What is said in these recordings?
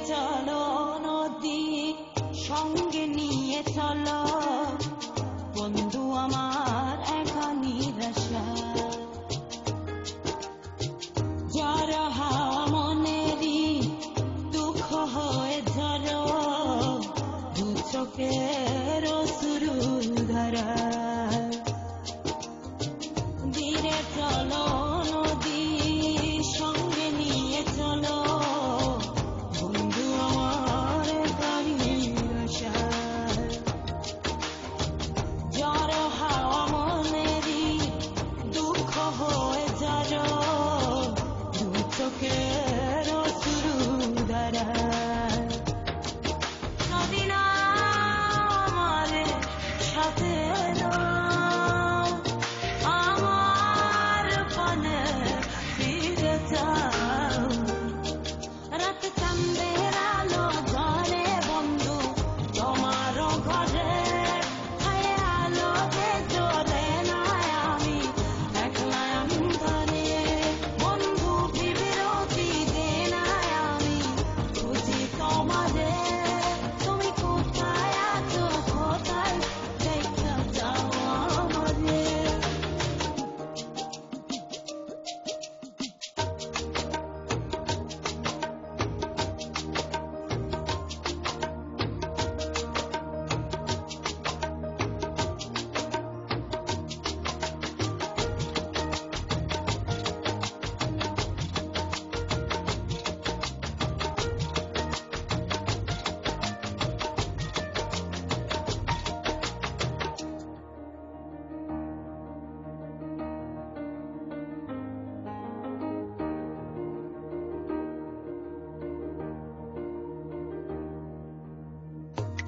চলো নদী সঙ্গে নিয়ে চলো বন্ধু আমার একা নিরাশা যারা হাওয়া মনেরই দুঃখ হয়ে ঝরো দু চোখের অশ্রু ধারা ধীরে চলো নদী সঙ্গে নিয়ে চলো বন্ধু আমার একা নিরাশা যারা হাওয়া মনেরই দুঃখ হয়ে ঝরো চোখের অশ্রু ধারা নদী না আমার সাথে আমার পানে ফিরে যাও রাত চাঁদের আলো ঘরে বন্ধু তোমারও ঘরে ছায়া আলোতে জ্বলে না আমি একলা অন্ধকারে বন্ধু বিরতি দে না আমি খুঁজি তোমাদের তুমি কোথায় আছো কোথায় দেখা যাও আমাদের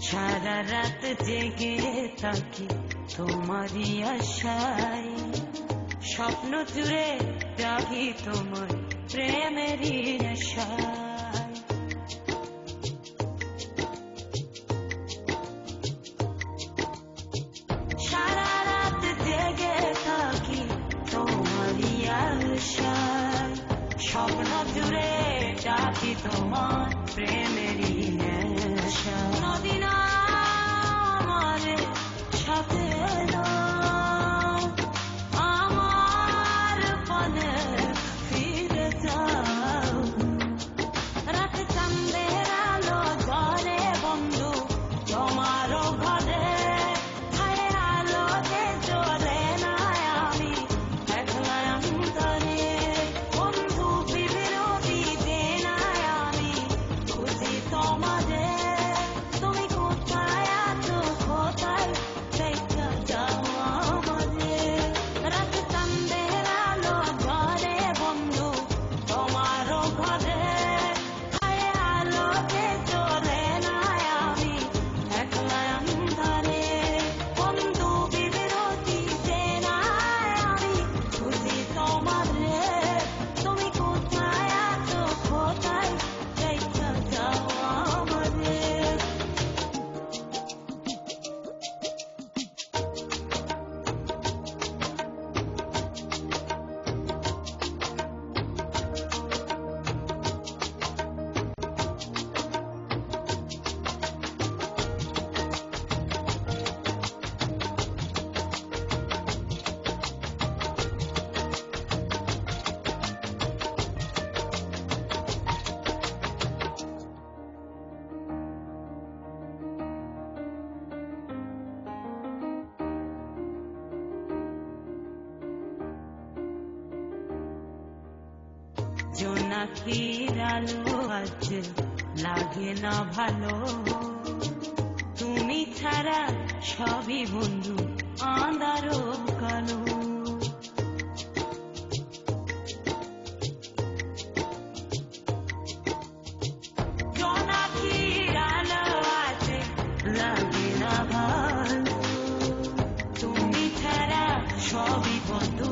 সারা রাত জেগে থাকি তোমারই আশায় স্বপ্ন জুড়ে জাগি তোমার প্রেমেরই নেশায় সারা রাত জেগে থাকি তোমারই আশায় স্বপ্ন জুড়ে জাগি তোমার প্রেমেরই নেশা নদী না আমার সাথে আমার পানে ফিরে যাও রাত চাঁদের আলো ঘরে বন্ধু তোমারও ঘরে ছায়া আলোতে জ্বলে না আমি একলা অন্ধকারে বন্ধু বিরতি দে না আমি খুঁজি তোমাদের তুমি কোথায় আছো কোথায় দেখা যাও আমাদের রাত চাঁদের আলো ঘরে বন্ধু তোমারও ঘরে ছায়া আলোতে জ্বলে না আমি একলা অন্ধকারে বন্ধু বিরতি দে না আমি খুঁজি তোমাদের তুমি কোথায় আছো কোথায় দেখা যাও আমাদের জোনাকির আলো আজ লাগে না ভালো তুমি ছাড়া সবই বন্ধু আঁধারো কালো জোনাকির আলো আজ লাগে না ভালো তুমি ছাড়া সবই বন্ধু